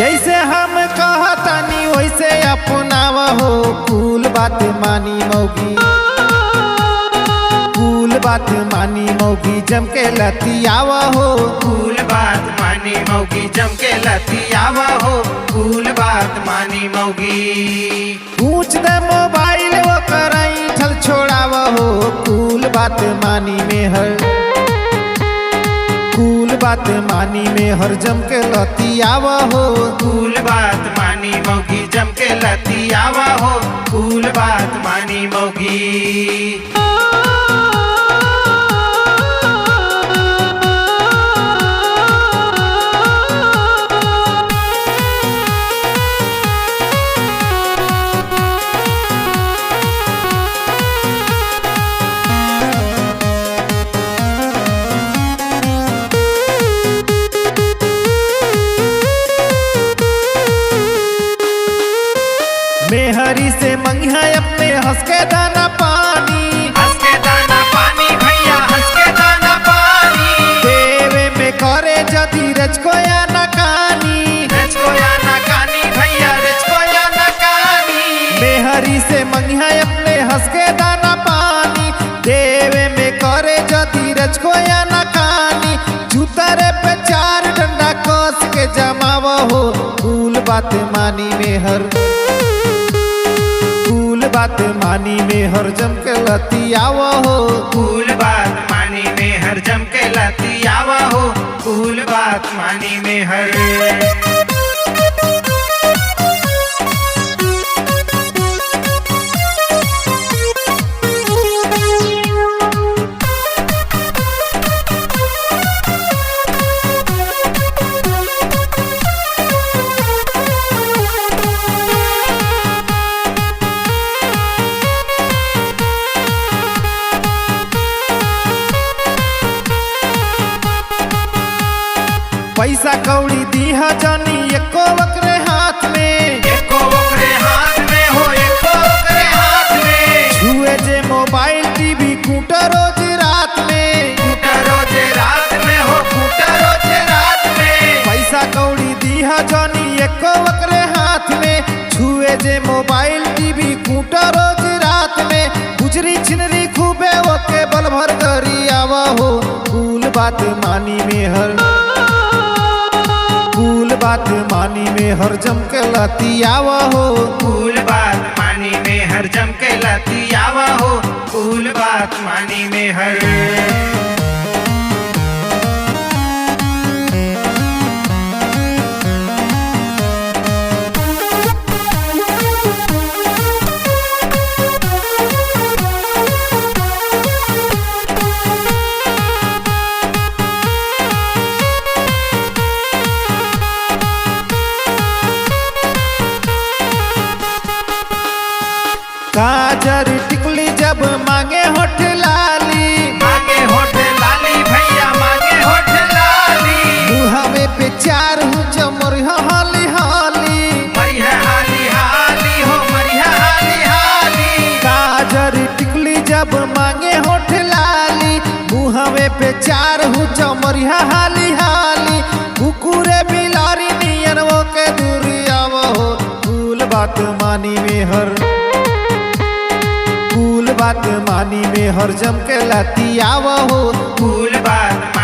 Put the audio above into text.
जैसे हम कहतनी वैसे अपनाव हो, कुल बात मानी मौगी, कुल बात मानी मौगी जम के लतियाव हो, कुल बात मानी मौगी जम के लतियाव हो, कुल बात मानी मौगी। पूछ दे मोबाइल वो कराई ठल छोड़ाव हो, कुल बात मानी में हर, कुल बात मानी में हर जम के लतियाव हो, कुल बात मानी मौगी जम के लतियाव हो, कुल बात मानी मौगी। मेहरी से मंगिया अपने हंस के दाना पानी, हंस के दाना पानी भैया हंस के दाना पानी। देवे में करे जदी रचको या नकानी, रचको या नकानी भैया रचको या नकानी। मेहरी से मंगिया अपने हंस के दाना पानी, देवे में करे जदी रचको या नकानी। जूतरे पे चार डंडा कस के जमाव हो, कुल बात मानी में हर, कुल बात मानी में हर जम के लतियाव हो, कुल बात मानी में हर जम के लतियाव हो, कुल बात मानी में हर। पैसा कौड़ी दीहा जानी एको वक्रे हाथ में, एको वक्रे हाथ में हो, एको वक्रे हाथ में। छुए जे मोबाइल टीवी कूटा रोज रात में, कूटा रोज रात में हो, कूटा रोज रात में। पैसा कौड़ी दीहा जानी एको वक्रे हाथ में, छुए जे मोबाइल टीवी कूटा रोज रात में। गुजरी छिनरी खूबे ओके बल भर करी आवा हो, कुल बात मानी में हर, कुल बात मानी में हर जम के लतियाव हो, कुल बात मानी में हर जम के लतियाव हो, कुल बात मानी में हर। काजर टिकली जब मांगे होठ लाली, मांगे होठ लाली भैया मांगे होठ लाली। मुहावे पे चार हूँ चमर हाली हाली, मरिया हाली हाली हो, मरिया हाली हाली। काजर टिकली जब मांगे होठ लाली, मुहावे पे चार हूँ चमर हाली हाली। कुकुरे बिलारी नियन वो के दूरियाव हो, कुल बात मानी में हर, कुल बात मानी में हर जम के लतियाव हो, कुल बात